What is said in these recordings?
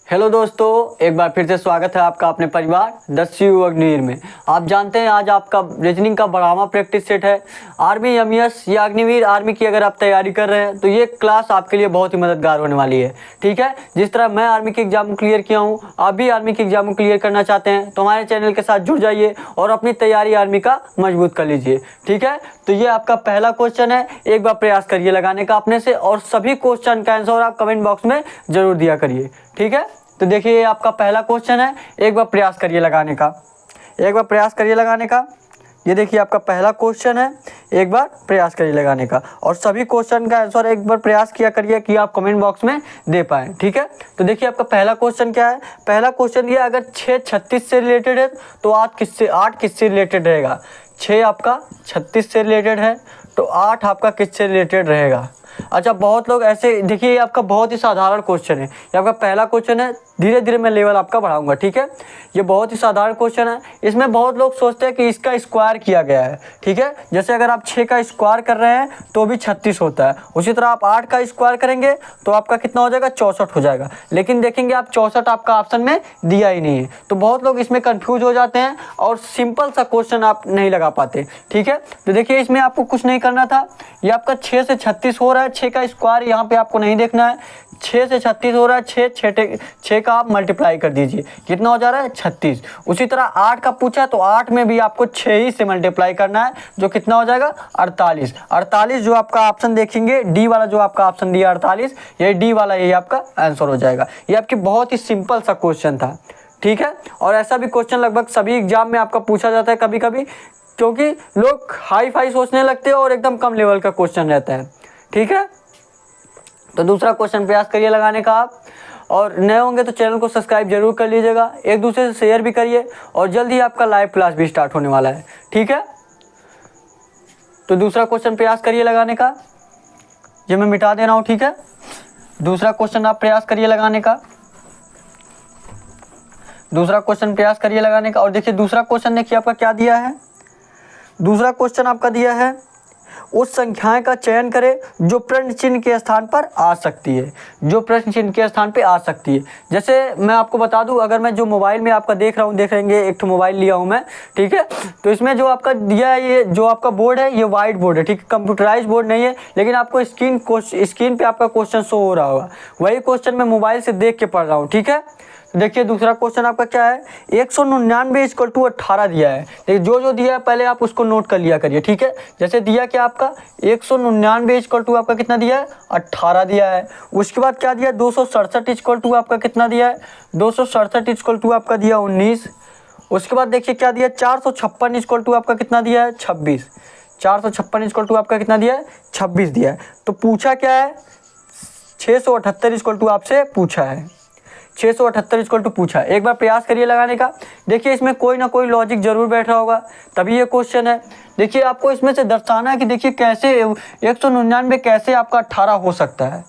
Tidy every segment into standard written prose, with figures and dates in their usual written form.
Hello दोस्तों, एक बार फिर से स्वागत है आपका अपने परिवार 10 यू अग्निवीर में। आप जानते हैं आज आपका रीजनिंग का 12वां प्रैक्टिस सेट है। आर्मी एमईएस या अग्निवीर आर्मी की अगर आप तैयारी कर रहे हैं तो ये क्लास आपके लिए बहुत ही मददगार होने वाली है। ठीक है, जिस तरह मैं आर्मी की एग्जाम क्लियर किया हूँ, आप भी आर्मी की एग्जाम क्लियर करना चाहते हैं तो हमारे चैनल के साथ जुड़ जाइए और अपनी तैयारी आर्मी का मजबूत कर लीजिए। ठीक है, तो ये आपका पहला क्वेश्चन है, एक बार प्रयास करिए लगाने का अपने से और सभी क्वेश्चन का आंसर आप कमेंट बॉक्स में जरूर दिया करिए। ठीक है, तो देखिए ये आपका पहला क्वेश्चन है, एक बार प्रयास करिए लगाने का। ये देखिए आपका पहला क्वेश्चन है, एक बार प्रयास करिए लगाने का और सभी क्वेश्चन का आंसर एक बार प्रयास किया करिए कि आप कमेंट बॉक्स में दे पाएँ। ठीक है, तो देखिए आपका पहला क्वेश्चन क्या है। पहला क्वेश्चन ये, अगर 6 36 से रिलेटेड है तो 8 किससे रिलेटेड रहेगा। 6 आपका 36 से रिलेटेड है तो 8 आपका किससे रिलेटेड रहेगा। अच्छा, बहुत लोग ऐसे, देखिए ये आपका बहुत ही साधारण क्वेश्चन है। ये आपका पहला क्वेश्चन है, धीरे धीरे मैं लेवल आपका बढ़ाऊंगा। ठीक है, ये बहुत ही साधारण क्वेश्चन है। इसमें बहुत लोग सोचते हैं कि इसका स्क्वायर किया गया है। ठीक है, जैसे अगर आप 6 का स्क्वायर कर रहे हैं तो भी 36 होता है, उसी तरह आप 8 का स्क्वायर करेंगे तो आपका कितना हो जाएगा, 64 हो जाएगा। लेकिन देखेंगे आप 64 आपका ऑप्शन में दिया ही नहीं है, तो बहुत लोग इसमें कंफ्यूज हो जाते हैं और सिंपल सा क्वेश्चन आप नहीं लगा पाते। ठीक है, तो देखिए इसमें आपको कुछ नहीं करना था। ये आपका 6 से 36 हो रहा है, 6 का स्क्वायर यहाँ पे आपको नहीं देखना है। 6 से 36 हो रहा है, 6 का आप मल्टीप्लाई कर दीजिए, कितना हो जा रहा है, 36। उसी तरह 8 का पूछा तो 8 में भी आपको 6 ही से मल्टीप्लाई करना है, जो कितना हो जाएगा, 48। 48 जो आपका ऑप्शन देखेंगे, डी वाला जो आपका ऑप्शन दिया 48, ये डी वाला यही आपका आंसर हो जाएगा। ये आपकी बहुत ही सिंपल सा क्वेश्चन था। ठीक है, और ऐसा भी क्वेश्चन लगभग सभी एग्जाम में आपका पूछा जाता है कभी कभी, क्योंकि लोग हाई फाई सोचने लगते हैं और एकदम कम लेवल का क्वेश्चन रहता है। ठीक है, तो दूसरा क्वेश्चन प्रयास करिए लगाने का आप, और नए होंगे तो चैनल को सब्सक्राइब जरूर कर लीजिएगा, एक दूसरे से शेयर भी करिए और जल्द ही आपका लाइव क्लास भी स्टार्ट होने वाला है। ठीक है, तो दूसरा क्वेश्चन प्रयास करिए लगाने का, ये मैं मिटा दे रहा हूँ। ठीक है, दूसरा क्वेश्चन आप प्रयास करिए लगाने का, और देखिए दूसरा क्वेश्चन देखिए आपका क्या दिया है। दूसरा क्वेश्चन आपका दिया है, उस संख्याएं का चयन करें जो प्रश्न चिन्ह के स्थान पर आ सकती है। जैसे मैं आपको बता दूं, अगर मैं जो मोबाइल में आपका देख रहेंगे, एक तो मोबाइल लिया हूं मैं। ठीक है, तो इसमें जो आपका दिया है, ये जो आपका बोर्ड है ये वाइट बोर्ड है। ठीक है, कंप्यूटराइज बोर्ड नहीं है, लेकिन आपको स्क्रीन पे आपका क्वेश्चन शो हो रहा होगा, वही क्वेश्चन मैं मोबाइल से देख के पढ़ रहा हूँ। ठीक है, देखिए दूसरा क्वेश्चन आपका क्या है, 199 इक्वल टू 18 दिया है। देखिए जो दिया है पहले आप उसको नोट कर लिया करिए। ठीक है, जैसे दिया क्या आपका 199 इक्वल टू आपका कितना दिया है, 18 दिया है। उसके बाद क्या दिया, 267 इक्वल टू आपका कितना दिया है, 267 इक्वल टू आपका दिया 19। उसके बाद देखिए क्या दिया, 456 इक्वल टू आपका कितना दिया है, 26। 456 इक्वल टू आपका कितना दिया है, 26 दिया है। तो पूछा क्या है, 678 इक्वल टू आपसे पूछा है, 678 इक्वल टू पूछा। एक बार प्रयास करिए लगाने का। देखिए इसमें कोई ना कोई लॉजिक जरूर बैठ रहा होगा, तभी ये क्वेश्चन है। देखिए आपको इसमें से दर्शाना है कि देखिए कैसे 199 कैसे आपका 18 हो सकता है।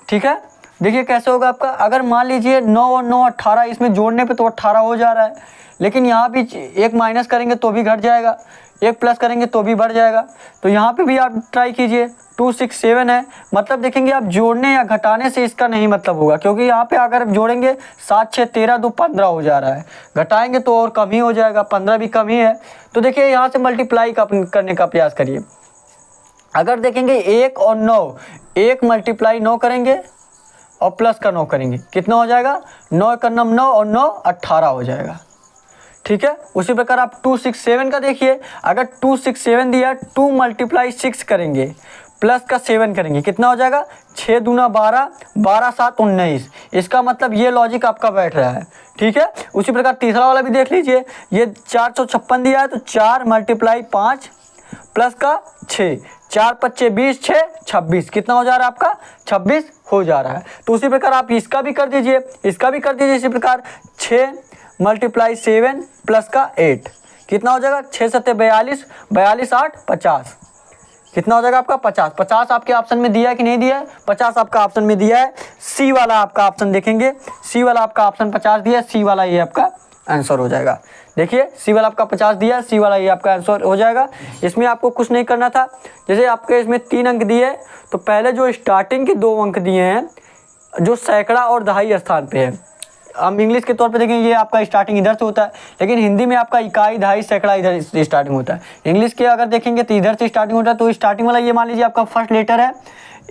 ठीक है, देखिए कैसे होगा आपका, अगर मान लीजिए 9 और 9 18, इसमें जोड़ने पे तो 18 हो जा रहा है, लेकिन यहाँ भी एक माइनस करेंगे तो भी घट जाएगा, एक प्लस करेंगे तो भी बढ़ जाएगा। तो यहाँ पे भी आप ट्राई कीजिए, 267 है, मतलब देखेंगे आप जोड़ने या घटाने से इसका नहीं मतलब होगा, क्योंकि यहाँ पे अगर जोड़ेंगे 7 6 13 2 15 हो जा रहा है, घटाएंगे तो और कम ही हो जाएगा, 15 भी कम ही है। तो देखिए यहाँ से मल्टीप्लाई करने का प्रयास करिए। अगर देखेंगे 1 और 9, 1 मल्टीप्लाई 9 करेंगे और प्लस का 9 करेंगे, कितना हो जाएगा, 9 का 9 और 9 18 हो जाएगा। ठीक है, उसी प्रकार आप 267 का देखिए, अगर 267 दिया, 2 मल्टीप्लाई 6 करेंगे प्लस का 7 करेंगे, कितना हो जाएगा, 6 दूना 12, 12 7 19। इसका मतलब ये लॉजिक आपका बैठ रहा है। ठीक है, उसी प्रकार तीसरा वाला भी देख लीजिए, ये 456 दिया है तो 4 मल्टीप्लाई 5 प्लस का 6, 4 5 20, 6 26, कितना हो जा रहा है आपका, 26 हो जा रहा है। तो उसी प्रकार आप इसका भी कर दीजिए, इसी प्रकार 6 मल्टीप्लाई 7 प्लस का 8, कितना हो जाएगा, 6 7 42, 42 8 50, कितना हो जाएगा आपका 50। 50 आपके ऑप्शन में दिया है कि नहीं दिया है, 50 आपका ऑप्शन में दिया है। सी वाला आपका ऑप्शन देखेंगे, सी वाला आपका ऑप्शन 50 दिया है, सी वाला ये आपका आंसर हो जाएगा। देखिए सी वाला आपका 50 दिया है, सी वाला ये आपका आंसर हो जाएगा। इसमें आपको कुछ नहीं करना था, जैसे आपके इसमें 3 अंक दिए, तो पहले जो स्टार्टिंग के 2 अंक दिए हैं जो सैकड़ा और दहाई स्थान पे है, हम इंग्लिश के तौर पे देखेंगे ये आपका स्टार्टिंग इधर से होता है, लेकिन हिंदी में आपका इकाई, दहाई, सैकड़ा इधर से स्टार्टिंग होता है। इंग्लिश के अगर देखेंगे तो इधर से स्टार्टिंग होता है। तो स्टार्टिंग वाला ये मान लीजिए आपका फर्स्ट लेटर है,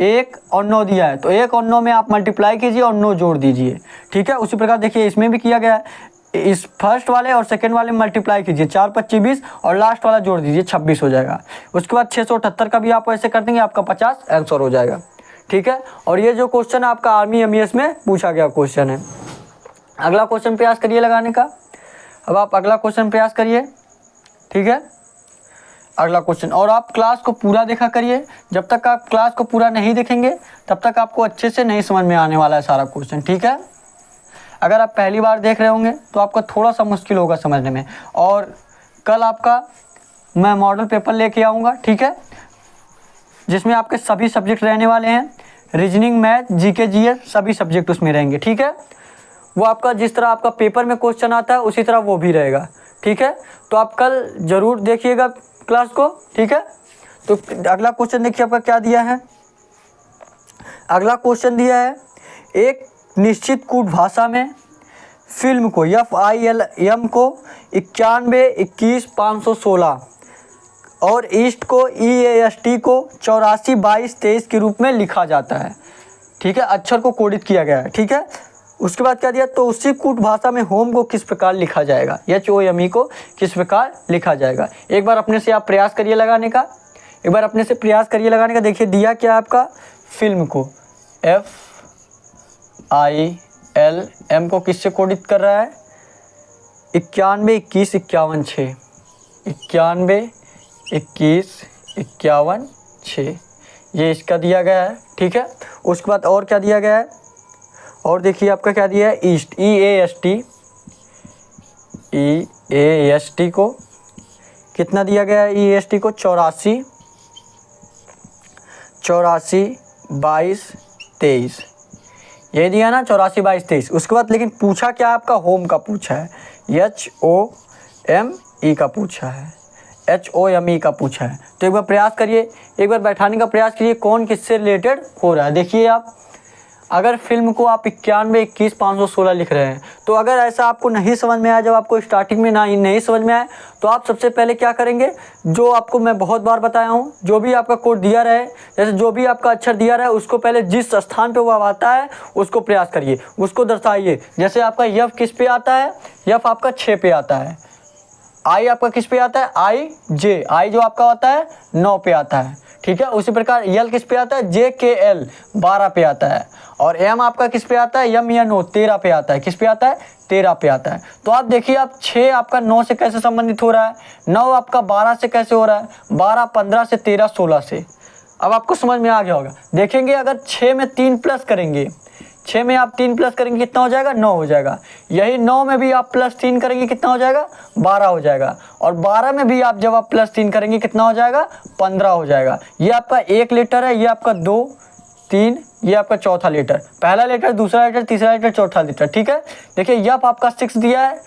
1 और 9 दिया है, तो 1 और 9 में आप मल्टीप्लाई कीजिए और 9 जोड़ दीजिए, ठीक है। उसी प्रकार देखिए इसमें भी किया गया है, इस फर्स्ट वाले और सेकंड वाले में मल्टीप्लाई कीजिए, 4 25 20 और लास्ट वाला जोड़ दीजिए, 26 हो जाएगा। उसके बाद 678 का भी आप ऐसे कर देंगे, आपका 50 आंसर हो जाएगा, ठीक है। और ये जो क्वेश्चन आपका आर्मी एमईएस में पूछा गया क्वेश्चन है। अगला क्वेश्चन प्रयास करिए लगाने का। अब आप अगला क्वेश्चन प्रयास करिए, ठीक है। अगला क्वेश्चन, और आप क्लास को पूरा देखा करिए। जब तक आप क्लास को पूरा नहीं देखेंगे तब तक आपको अच्छे से नहीं समझ में आने वाला है सारा क्वेश्चन, ठीक है। अगर आप पहली बार देख रहे होंगे तो आपको थोड़ा सा मुश्किल होगा समझने में। और कल आपका मैं मॉडल पेपर लेके आऊँगा, ठीक है, जिसमें आपके सभी सब्जेक्ट रहने वाले हैं, रीजनिंग, मैथ, जीके, जीएस सभी सब्जेक्ट उसमें रहेंगे, ठीक है। वो आपका जिस तरह आपका पेपर में क्वेश्चन आता है उसी तरह वो भी रहेगा, ठीक है। तो आप कल ज़रूर देखिएगा क्लास को, ठीक है। तो अगला क्वेश्चन देखिए आपका क्या दिया है। अगला क्वेश्चन दिया है, एक निश्चित कूट भाषा में फिल्म को FILM को 91 21 516 और ईस्ट को EAST को 84 22 23 के रूप में लिखा जाता है, ठीक है। अक्षर को कोडित किया गया है, ठीक है। उसके बाद क्या दिया, तो उसी कूट भाषा में होम को किस प्रकार लिखा जाएगा, HOME को किस प्रकार लिखा जाएगा। एक बार अपने से आप प्रयास करिए लगाने का, एक बार अपने से प्रयास करिए लगाने का। देखिए दिया क्या आपका, फिल्म को FILM को किससे कोडित कर रहा है, 91 21 51 6, 91 21 51 6, ये इसका दिया गया है, ठीक है। उसके बाद और क्या दिया गया है, और देखिए आपका क्या दिया है, ईस्ट EAST को कितना दिया गया है, EAST को 84 22 23, ये दिया ना 84 22 23। उसके बाद लेकिन पूछा क्या आपका, होम का पूछा है, HOME का पूछा है, HOME का पूछा है। तो एक बार प्रयास करिए, एक बार बैठाने का प्रयास करिए कौन किससे रिलेटेड हो रहा है। देखिए आप अगर फिल्म को आप 91 21 516 लिख रहे हैं, तो अगर ऐसा आपको नहीं समझ में आया, जब आपको स्टार्टिंग में नहीं समझ में आया, तो आप सबसे पहले क्या करेंगे, जो आपको मैं बहुत बार बताया हूँ, जो भी आपका कोड दिया रहे, जैसे जो भी आपका अक्षर दिया रहे, उसको पहले जिस स्थान पे वो आता है उसको प्रयास करिए, उसको दर्शाइए। जैसे आपका यफ किस पे आता है, यफ आपका 6 पे आता है, आई आपका किस पे आता है, आई जो आपका होता है 9 पे आता है, ठीक है। उसी प्रकार यल किस पे आता है, JKL 12 पे आता है, और एम आपका किस पे आता है, यम या नो 13 पे आता है, किस पे आता है, 13 पे आता है। तो आप देखिए आप 6 आपका 9 से कैसे संबंधित हो रहा है, 9 आपका 12 से कैसे हो रहा है, 12 15 से 13 16 से। अब आपको समझ में आ गया होगा। देखेंगे अगर 6 में 3 प्लस करेंगे, 6 में आप 3 प्लस करेंगे कितना हो जाएगा, 9 हो जाएगा। यही 9 में भी आप प्लस 3 करेंगे कितना हो जाएगा, 12 हो जाएगा। और 12 में भी आप जब आप प्लस 3 करेंगे कितना हो जाएगा, 15 हो जाएगा। ये आपका 1 लेटर है, ये आपका 2 3, ये आपका चौथा लेटर, पहला लेटर, दूसरा लेटर, तीसरा लेटर, चौथा लेटर, ठीक है। देखिए यप आपका 6 दिया है,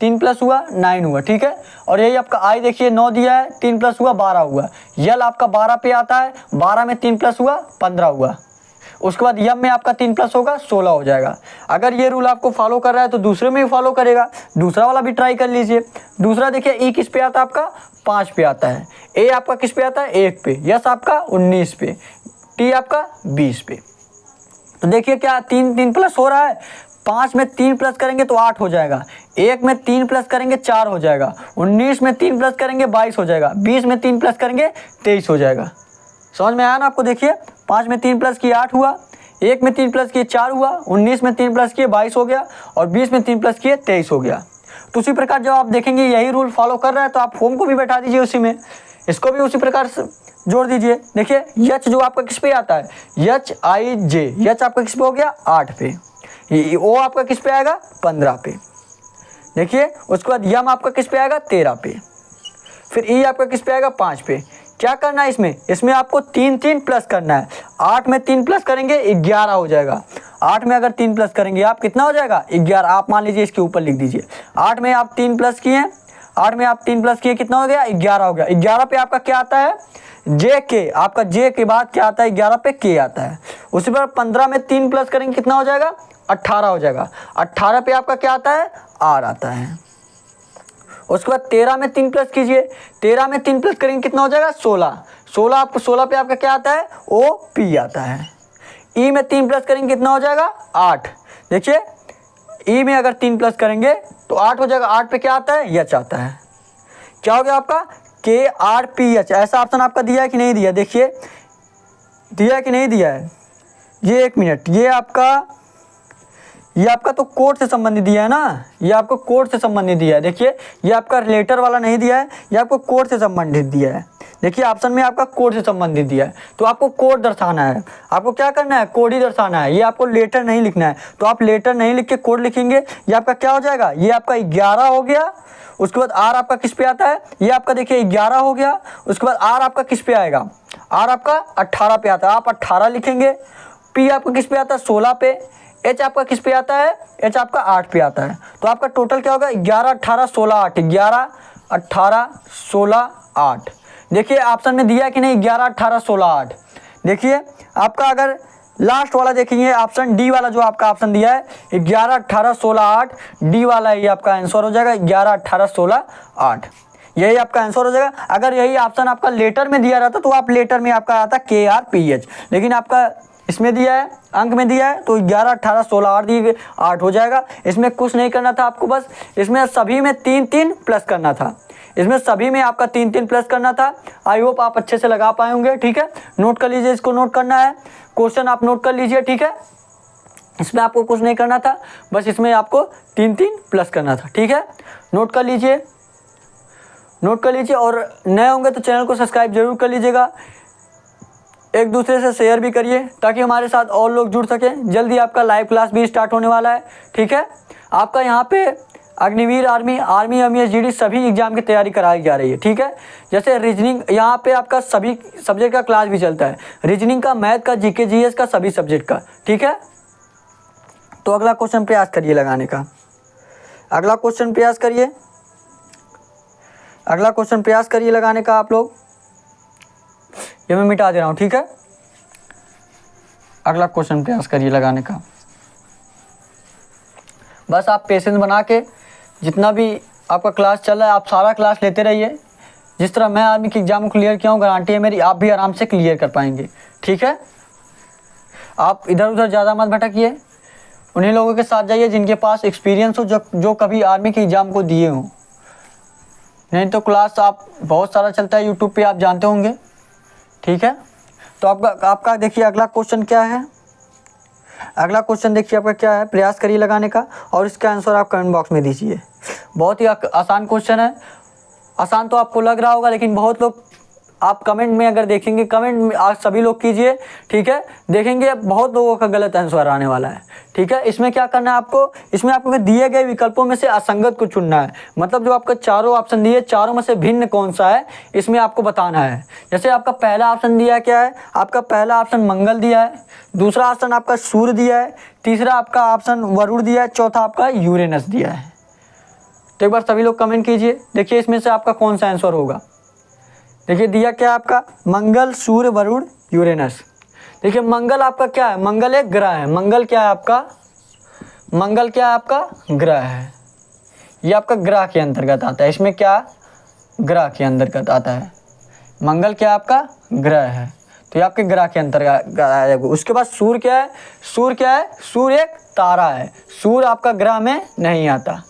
3 प्लस हुआ 9 हुआ, ठीक है। और यही आपका आई देखिए 9 दिया है, 3 प्लस हुआ 12 हुआ। यल आपका 12 पे आता है, 12 में 3 प्लस हुआ 15 हुआ। उसके बाद यम में आपका 3 प्लस होगा 16 हो जाएगा। अगर ये रूल आपको फॉलो कर रहा है तो दूसरे में भी फॉलो करेगा, दूसरा वाला भी ट्राई कर लीजिए। दूसरा देखिए ई किस पे आता है आपका, 5 पे आता है, ए आपका किस पे आता है, 1 पे, यस आपका 19 पे, टी आपका 20 पे। तो देखिए क्या 3 प्लस हो रहा है, 5 में 3 प्लस करेंगे तो 8 हो जाएगा, 1 में 3 प्लस करेंगे 4 हो जाएगा, 19 में 3 प्लस करेंगे 22 हो जाएगा, 20 में 3 प्लस करेंगे 23 हो जाएगा। समझ में आया ना आपको। देखिए 5 में 3 प्लस किए 8 हुआ, 1 में 3 प्लस किए 4 हुआ, 19 में 3 प्लस किए 22 हो गया, और 20 में 3 प्लस किए 23 हो गया। तो उसी प्रकार जब आप देखेंगे यही रूल फॉलो कर रहा है तो आप होम को भी बैठा दीजिए उसी में, इसको भी उसी प्रकार से जोड़ दीजिए। देखिए यच जो आपका किस पे आता है, यच आई जे, यच आपका किस पे हो गया 8 पे, ओ आपका किस पे आएगा 15 पे। देखिए उसके बाद यम आपका किस पे आएगा 13 पे, फिर ई आपका किस पे आएगा 5 पे। क्या करना है इसमें आपको 3 प्लस करना है। 8 में 3 प्लस करेंगे 11 हो जाएगा, 8 में अगर 3 प्लस करेंगे आप कितना हो जाएगा 11। आप मान लीजिए इसके ऊपर लिख दीजिए, 8 में आप 3 प्लस किए, 8 में आप 3 प्लस किए कितना हो गया 11 हो गया। 11 पे आपका क्या आता है, जे के, आपका जे के बाद क्या आता है 11 पे के आता है। उसी पर 15 में 3 प्लस करेंगे कितना हो जाएगा 18 हो जाएगा। 18 पे आपका क्या आता है, आर आता है। उसके बाद 13 में 3 प्लस कीजिए, 13 में 3 प्लस करेंगे कितना हो जाएगा, 16। 16 पे आपका क्या आता है, ओ पी आता है। ई में 3 प्लस करेंगे कितना हो जाएगा, 8। देखिए ई में अगर 3 प्लस करेंगे तो 8 हो जाएगा। 8 पे क्या आता है, एच आता है। क्या हो गया आपका, के आर पी एच। ऐसा ऑप्शन आपका दिया है कि नहीं दिया, देखिए दिया है कि नहीं दिया है। ये 1 मिनट, ये आपका तो कोड से संबंधित दिया है ना, ये आपको कोड से संबंधित दिया है। देखिए ये आपका रिलेटर वाला नहीं दिया है, ये आपको कोड से संबंधित दिया है। देखिए ऑप्शन में आपका कोड से संबंधित दिया है, तो आपको कोड दर्शाना है। आपको क्या करना है, कोड ही दर्शाना है। ये आपको लेटर नहीं लिखना है, तो आप लेटर नहीं लिख के कोड लिखेंगे। ये आपका क्या हो जाएगा, ये आपका 11 हो गया। उसके बाद आर आपका किस पे आता है, ये आपका देखिए 11 हो गया। उसके बाद आर आपका किस पे आएगा, आर आपका 18 पे आता है, आप 18 लिखेंगे। पी आपका किस पे आता है, 16 पे। एच आपका किस पे आता है, एच आपका 8 पे आता है। तो आपका टोटल क्या होगा, 11 18 16 8, 11 18 16 8। देखिए ऑप्शन में दिया कि नहीं, 11 18 16 8। देखिए आपका अगर लास्ट वाला देखेंगे ऑप्शन डी वाला, जो आपका ऑप्शन दिया है 11 18 16 8, डी वाला ये आपका आंसर हो जाएगा 11 18 16 8। यही आपका आंसर हो जाएगा। अगर यही ऑप्शन आपका लेटर में दिया रहता तो आप लेटर में आपका आता के आर पी एच, लेकिन आपका इसमें दिया है, अंक में दिया है, तो 11 18 16 8 दिए 8 हो जाएगा। इसमें कुछ नहीं करना था आपको, बस इसमें सभी में 3 3 प्लस करना था। इसमें सभी में आपका 3 3 प्लस करना था। आई होप आप अच्छे से लगा पाए होंगे। ठीक है, नोट कर लीजिए, इसको नोट करना है, क्वेश्चन आप नोट कर लीजिए। ठीक है, इसमें आपको कुछ नहीं करना था, बस इसमें आपको 3 3 प्लस करना था। ठीक है, नोट कर लीजिए, नोट कर लीजिए। और नए होंगे तो चैनल को सब्सक्राइब जरूर कर लीजिएगा। एक दूसरे से शेयर भी करिए ताकि हमारे साथ और लोग जुड़ सकें। जल्दी आपका लाइव क्लास भी स्टार्ट होने वाला है। ठीक है, आपका यहाँ पे अग्निवीर आर्मी एमएसजीडी सभी एग्जाम की तैयारी कराई जा रही है। ठीक है, जैसे रीजनिंग यहाँ पे आपका सभी सब्जेक्ट का क्लास भी चलता है, रीजनिंग का, मैथ का, जीके जीएस का, सभी सब्जेक्ट का। ठीक है, तो अगला क्वेश्चन प्रयास करिए लगाने का, अगला क्वेश्चन प्रयास करिए, अगला क्वेश्चन प्रयास करिए लगाने का आप लोग। ये मैं मिटा दे रहा हूँ। ठीक है, अगला क्वेश्चन प्रयास करिए लगाने का। बस आप पेशेंस बना के जितना भी आपका क्लास चल रहा है आप सारा क्लास लेते रहिए। जिस तरह मैं आर्मी के एग्जाम को क्लियर किया हूँ, गारंटी है मेरी आप भी आराम से क्लियर कर पाएंगे। ठीक है, आप इधर उधर ज़्यादा मत भटकिए, उन्हीं लोगों के साथ जाइए जिनके पास एक्सपीरियंस हो, जो कभी आर्मी के एग्ज़ाम को दिए हों। नहीं तो क्लास आप बहुत सारा चलता है यूट्यूब पे, आप जानते होंगे। ठीक है, तो आपका देखिए अगला क्वेश्चन क्या है, अगला क्वेश्चन देखिए आपका क्या है, प्रयास करिए लगाने का और इसका आंसर आप कमेंट बॉक्स में दीजिए। बहुत ही आसान क्वेश्चन है, आसान तो आपको लग रहा होगा, लेकिन बहुत लोग आप कमेंट में अगर देखेंगे, कमेंट में आज सभी लोग कीजिए। ठीक है, देखेंगे बहुत लोगों का गलत आंसर आने वाला है। ठीक है, इसमें क्या करना है आपको, इसमें आपको दिए गए विकल्पों में से असंगत को चुनना है। मतलब जो आपका चारों ऑप्शन दिए, चारों में से भिन्न कौन सा है इसमें आपको बताना है। जैसे आपका पहला ऑप्शन दिया क्या है, आपका पहला ऑप्शन मंगल दिया है, दूसरा ऑप्शन आपका सूर्य दिया है, तीसरा आपका ऑप्शन वरुण दिया है, चौथा आपका यूरेनस दिया है। तो एक बार सभी लोग कमेंट कीजिए, देखिए इसमें से आपका कौन सा आंसर होगा। देखिए दिया क्या आपका, मंगल सूर्य वरुण यूरेनस। देखिए मंगल आपका क्या है, मंगल एक ग्रह है। मंगल क्या है आपका, मंगल क्या है आपका, ग्रह है। ये आपका ग्रह के अंतर्गत आता है, इसमें क्या ग्रह के अंतर्गत आता है। मंगल क्या आपका ग्रह है, तो ये आपके ग्रह के अंतर्गत आएगा। उसके बाद सूर्य क्या है, सूर्य क्या है, सूर्य एक तारा है। सूर्य आपका ग्रह में नहीं आता,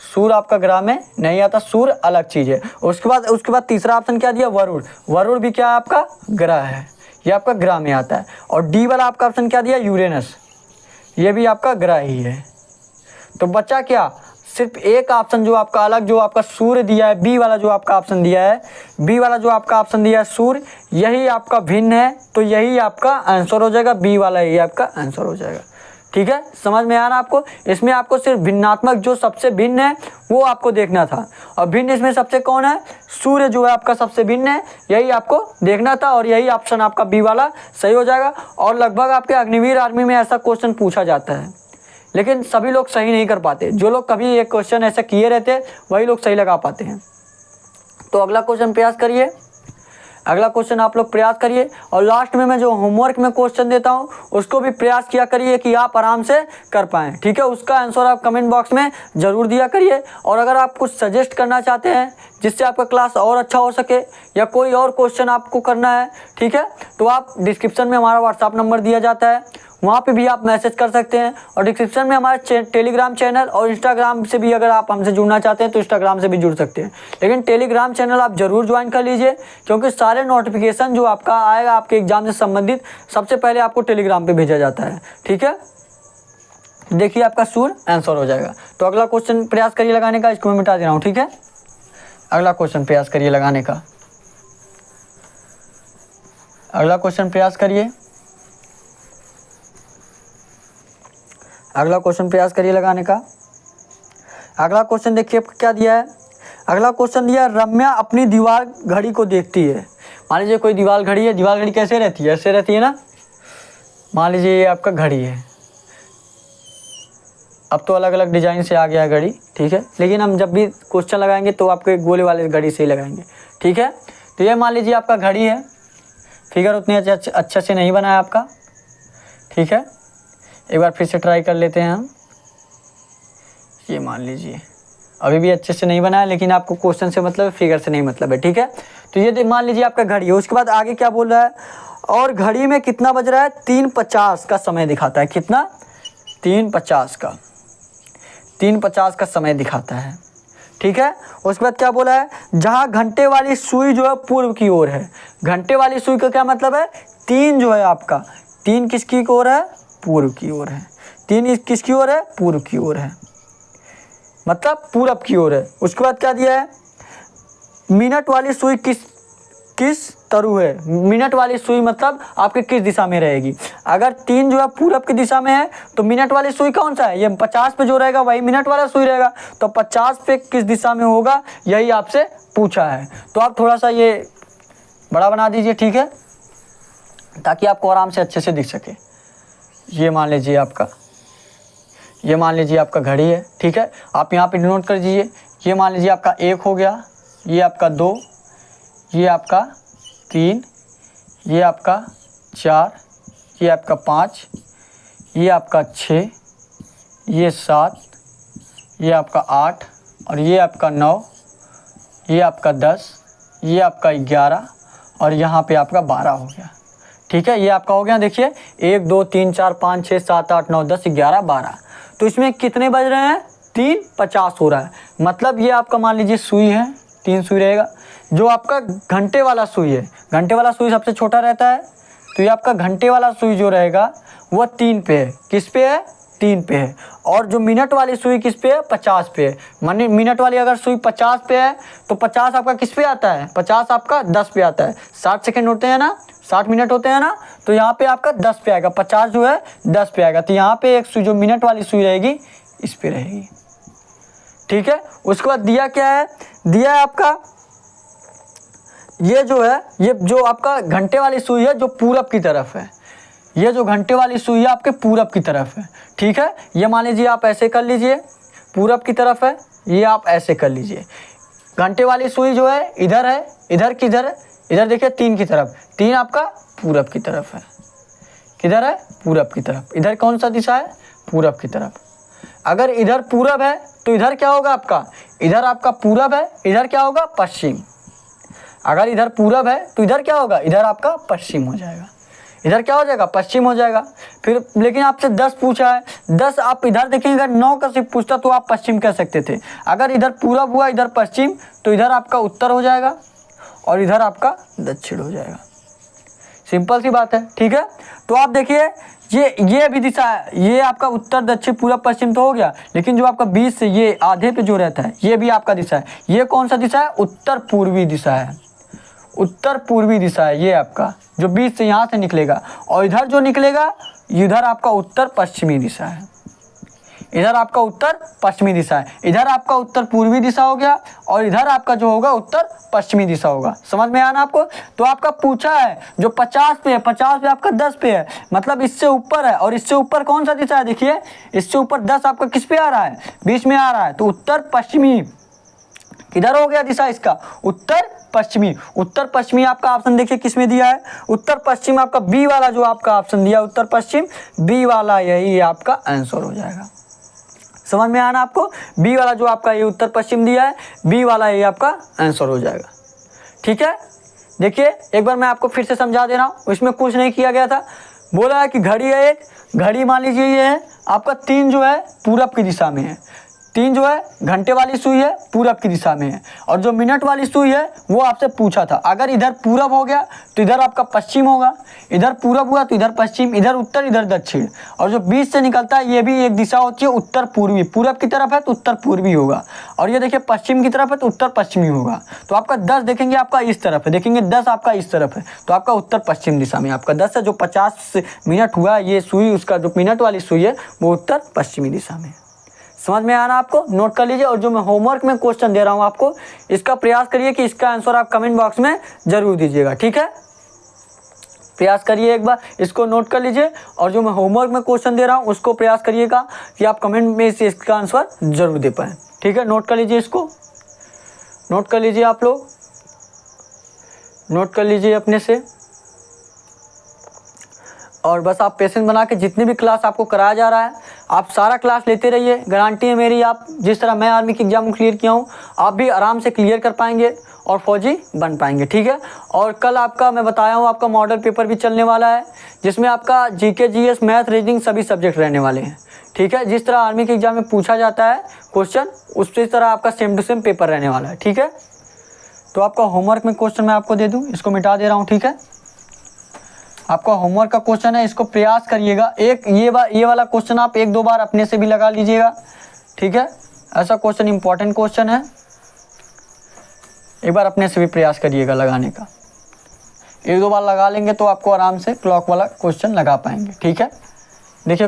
सूर्य आपका ग्रह में नहीं आता, सूर्य अलग चीज़ है। उसके बाद तीसरा ऑप्शन क्या दिया, वरुण। वरुण भी क्या है आपका ग्रह है, ये आपका ग्रह में आता है। और डी वाला आपका ऑप्शन क्या दिया, यूरेनस, ये भी आपका ग्रह ही है। तो बचा क्या, सिर्फ एक ऑप्शन जो आपका अलग, जो आपका सूर्य दिया है, बी वाला जो आपका ऑप्शन दिया है, बी वाला जो आपका ऑप्शन दिया है सूर्य, यही आपका भिन्न है। तो यही आपका आंसर हो जाएगा, बी वाला यही आपका आंसर हो जाएगा। ठीक है, समझ में आ रहा आपको। इसमें आपको सिर्फ भिन्नात्मक जो सबसे भिन्न है वो आपको देखना था, और भिन्न इसमें सबसे कौन है, सूर्य जो है आपका सबसे भिन्न है, यही आपको देखना था। और यही ऑप्शन आपका बी वाला सही हो जाएगा। और लगभग आपके अग्निवीर आर्मी में ऐसा क्वेश्चन पूछा जाता है, लेकिन सभी लोग सही नहीं कर पाते। जो लोग कभी एक क्वेश्चन ऐसा किए रहते हैं वही लोग सही लगा पाते हैं। तो अगला क्वेश्चन प्रयास करिए, अगला क्वेश्चन आप लोग प्रयास करिए, और लास्ट में मैं जो होमवर्क में क्वेश्चन देता हूँ उसको भी प्रयास किया करिए कि आप आराम से कर पाएँ, ठीक है। उसका आंसर आप कमेंट बॉक्स में ज़रूर दिया करिए। और अगर आप कुछ सजेस्ट करना चाहते हैं जिससे आपका क्लास और अच्छा हो सके, या कोई और क्वेश्चन आपको करना है, ठीक है, तो आप डिस्क्रिप्शन में हमारा व्हाट्सअप नंबर दिया जाता है, वहाँ पे भी आप मैसेज कर सकते हैं। और डिस्क्रिप्शन में हमारे टेलीग्राम चैनल और इंस्टाग्राम से भी अगर आप हमसे जुड़ना चाहते हैं तो इंस्टाग्राम से भी जुड़ सकते हैं, लेकिन टेलीग्राम चैनल आप ज़रूर ज्वाइन कर लीजिए, क्योंकि सारे नोटिफिकेशन जो आपका आएगा आपके एग्ज़ाम से संबंधित सबसे पहले आपको टेलीग्राम पे भेजा जाता है, ठीक है। देखिए आपका श्योर आंसर हो जाएगा। तो अगला क्वेश्चन प्रयास करिए लगाने का, इसको मैं मिटा दे रहा हूँ, ठीक है। अगला क्वेश्चन प्रयास करिए लगाने का, अगला क्वेश्चन प्रयास करिए, अगला क्वेश्चन प्रयास करिए लगाने का। अगला क्वेश्चन देखिए क्या दिया है। अगला क्वेश्चन दिया, रम्या अपनी दीवार घड़ी को देखती है। मान लीजिए कोई दीवार घड़ी है, दीवार घड़ी कैसे रहती है, ऐसे रहती है ना। मान लीजिए ये आपका घड़ी है, अब तो अलग अलग डिजाइन से आ गया है घड़ी, ठीक है, लेकिन हम जब भी क्वेश्चन लगाएंगे तो आपके गोले वाले घड़ी से ही लगाएंगे, ठीक है। तो ये मान लीजिए आपका घड़ी है, फिगर उतने अच्छे से नहीं बना है आपका, ठीक है। एक बार फिर से ट्राई कर लेते हैं हम। ये मान लीजिए अभी भी अच्छे से नहीं बना है, लेकिन आपको क्वेश्चन से मतलब है, फिगर से नहीं मतलब है, ठीक है। तो ये मान लीजिए आपका घड़ी है। उसके बाद आगे क्या बोल रहा है, और घड़ी में कितना बज रहा है, 3:50 का समय दिखाता है। कितना, 3:50 का, 3:50 का समय दिखाता है, ठीक है। उसके बाद क्या बोला है, जहाँ घंटे वाली सुई जो है पूर्व की ओर है। घंटे वाली सुई का क्या मतलब है, 3 जो है आपका, 3 किसकी ओर है, पूर्व की ओर है। 3 किसकी ओर है, पूर्व की ओर है, मतलब पूरब की ओर है। उसके बाद क्या दिया है, मिनट वाली सुई किस तरु है। मिनट वाली सुई मतलब आपके किस दिशा में रहेगी। अगर 3 जो है पूरब की दिशा में है तो मिनट वाली सुई कौन सा है, ये 50 पे जो रहेगा वही मिनट वाला सुई रहेगा। तो 50 पे किस दिशा में होगा, यही आपसे पूछा है। तो आप थोड़ा सा ये बड़ा बना दीजिए, ठीक है, ताकि आपको आराम से अच्छे से दिख सके। ये मान लीजिए आपका, ये मान लीजिए आपका घड़ी है, ठीक है। आप यहाँ पे नोट कर दीजिए। ये मान लीजिए आपका 1 हो गया, ये आपका 2, ये आपका 3, ये आपका 4, ये आपका 5, ये आपका 6, ये 7, ये आपका 8, और ये आपका 9, ये आपका 10, ये आपका 11, और यहाँ पे आपका 12 हो गया, ठीक है। ये आपका हो गया, देखिए 1 2 3 4 5 6 7 8 9 10 11 12। तो इसमें कितने बज रहे हैं, 3:50 हो रहा है। मतलब ये आपका मान लीजिए सुई है, 3 सुई रहेगा। जो आपका घंटे वाला सुई है, घंटे वाला सुई सबसे छोटा रहता है, तो ये आपका घंटे वाला सुई जो रहेगा वह 3 पे है। किस पे है, 3 पे है। और जो मिनट वाली सुई किस पे है, 50 पे है। मानिए मिनट वाली अगर सुई 50 पे है तो 50 आपका किस पे आता है, 50 आपका 10 पे आता है। 60 सेकेंड होते हैं ना, 60 मिनट होते हैं ना, तो यहाँ पे आपका 10 पे आएगा, 50 जो है 10 पे आएगा। तो यहाँ पे एक सुई जो मिनट वाली सुई रहेगी इस पे रहेगी, ठीक है। उसके बाद दिया क्या है, दिया है आपका ये जो है, ये जो आपका घंटे वाली सुई है जो पूरब की तरफ है। ये जो घंटे वाली सुई है आपके पूरब की तरफ है, ठीक है। ये मान लीजिए आप ऐसे कर लीजिए, पूरब की तरफ है, ये आप ऐसे कर लीजिए। घंटे वाली सुई जो है इधर है, इधर किधर है, इधर देखिए 3 की तरफ, 3 आपका पूरब की तरफ है। किधर है, पूरब की तरफ। इधर कौन सा दिशा है, पूरब की तरफ। अगर इधर पूरब है तो इधर क्या होगा आपका, इधर आपका पूरब है, इधर क्या होगा, पश्चिम। अगर इधर पूरब है तो इधर क्या होगा, इधर आपका पश्चिम हो जाएगा। इधर क्या हो जाएगा, पश्चिम हो जाएगा। फिर लेकिन आपसे 10 पूछा है, 10 आप इधर देखेंगे, अगर 9 का सिर्फ पूछता तो आप पश्चिम कह सकते थे। अगर इधर पूरब हुआ, इधर पश्चिम, तो इधर आपका उत्तर हो जाएगा और इधर आपका दक्षिण हो जाएगा। सिंपल सी बात है, ठीक है। तो आप देखिए ये भी दिशा है, ये आपका उत्तर दक्षिण पूरब पश्चिम तो हो गया, लेकिन जो आपका बीच से ये आधे पे जो रहता है ये भी आपका दिशा है। ये कौन सा दिशा है, उत्तर पूर्वी दिशा है। उत्तर पूर्वी दिशा है ये आपका, जो बीच से यहाँ से निकलेगा, और इधर जो निकलेगा इधर आपका उत्तर पश्चिमी दिशा है। इधर आपका उत्तर पश्चिमी दिशा है, इधर आपका उत्तर पूर्वी दिशा हो गया, और इधर आपका जो होगा उत्तर पश्चिमी दिशा होगा। समझ में आया ना आपको। तो आपका पूछा है जो 50 पे है, 50 पे आपका 10 पे है, मतलब इससे ऊपर है, और इससे ऊपर कौन सा दिशा है, देखिए इससे ऊपर 10 आपका किस पे आ रहा है, बीच में आ रहा है। तो उत्तर पश्चिमी, किधर हो गया दिशा इसका, उत्तर पश्चिमी। उत्तर पश्चिमी आपका ऑप्शन देखिए किस में दिया है, उत्तर पश्चिम आपका बी वाला जो आपका ऑप्शन दिया उत्तर पश्चिम, बी वाला यही आपका आंसर हो जाएगा। समझ में आना आपको, बी वाला जो आपका ये उत्तर पश्चिम दिया है, बी वाला ये आपका आंसर हो जाएगा। ठीक है, देखिए एक बार मैं आपको फिर से समझा दे रहा हूँ, इसमें कुछ नहीं किया गया था। बोला है कि घड़ी है एक, घड़ी मान लीजिए ये है आपका 3 जो है पूरब की दिशा में है, 3 जो है घंटे वाली सुई है पूरब की दिशा में है, और जो मिनट वाली सुई है वो आपसे पूछा था अगर इधर पूरब हो गया तो इधर आपका पश्चिम होगा, इधर पूरब हुआ तो इधर पश्चिम, इधर उत्तर इधर दक्षिण, और जो बीच से निकलता है ये भी एक दिशा होती है उत्तर पूर्वी, पूरब की तरफ है तो उत्तर पूर्वी होगा, और ये देखिए पश्चिम की तरफ है तो उत्तर पश्चिमी होगा। तो आपका 10 देखेंगे आपका इस तरफ है, देखेंगे 10 आपका इस तरफ है तो आपका उत्तर पश्चिम दिशा में आपका 10 है। जो 50 मिनट हुआ ये सुई, उसका जो मिनट वाली सुई है वो उत्तर पश्चिमी दिशा में। समझ में आना आपको, नोट कर लीजिए। और जो मैं होमवर्क में क्वेश्चन दे रहा हूँ आपको, इसका प्रयास करिए कि इसका आंसर आप कमेंट बॉक्स में जरूर दीजिएगा। ठीक है, प्रयास करिए, एक बार इसको नोट कर लीजिए। और जो मैं होमवर्क में क्वेश्चन दे रहा हूँ उसको प्रयास करिएगा कि आप कमेंट में इसका आंसर जरूर दे पाएँ। ठीक है, नोट कर लीजिए, इसको नोट कर लीजिए, आप लोग नोट कर लीजिए अपने से। और बस आप पेशेंस बना के जितनी भी क्लास आपको कराया जा रहा है आप सारा क्लास लेते रहिए। गारंटी है मेरी, आप जिस तरह मैं आर्मी की एग्जाम क्लियर किया हूँ आप भी आराम से क्लियर कर पाएंगे और फौजी बन पाएंगे। ठीक है, और कल आपका मैं बताया हूँ आपका मॉडल पेपर भी चलने वाला है जिसमें आपका जीके जीएस मैथ रीजनिंग सभी सब्जेक्ट रहने वाले हैं। ठीक है, जिस तरह आर्मी के एग्जाम में पूछा जाता है क्वेश्चन उसी तरह आपका सेम टू सेम पेपर रहने वाला है। ठीक है, तो आपका होमवर्क में क्वेश्चन मैं आपको दे दूँ, इसको मिटा दे रहा हूँ। ठीक है, आपका होमवर्क का क्वेश्चन है, इसको प्रयास करिएगा। एक ये वाला क्वेश्चन आप 1-2 बार अपने से भी लगा लीजिएगा। ठीक है, ऐसा क्वेश्चन इंपॉर्टेंट क्वेश्चन है, एक बार अपने से भी प्रयास करिएगा लगाने का। 1-2 बार लगा लेंगे तो आपको आराम से क्लॉक वाला क्वेश्चन लगा पाएंगे। ठीक है, देखिए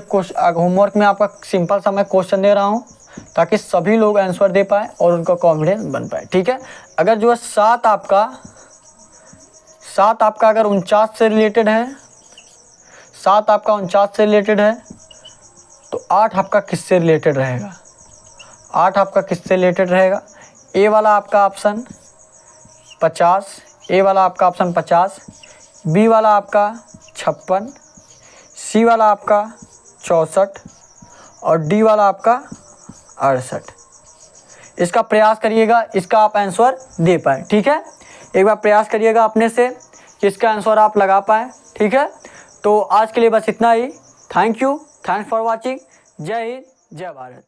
होमवर्क में आपका सिंपल सा मैं क्वेश्चन दे रहा हूँ ताकि सभी लोग आंसर दे पाए और उनका कॉन्फिडेंस बन पाए। ठीक है, अगर जो है 7 आपका अगर 49 से रिलेटेड है, 7 आपका 49 से रिलेटेड है तो 8 आपका किससे रिलेटेड रहेगा, 8 आपका किससे रिलेटेड रहेगा। ए वाला आपका ऑप्शन 50, ए वाला आपका ऑप्शन 50, बी वाला आपका 56, सी वाला आपका 64 और डी वाला आपका 68। इसका प्रयास करिएगा, इसका आप आंसर दे पाए। ठीक है, एक बार प्रयास करिएगा अपने से कि इसका आंसर आप लगा पाएँ। ठीक है, तो आज के लिए बस इतना ही। Thank you, thanks for watching. Jai Hind, जय भारत।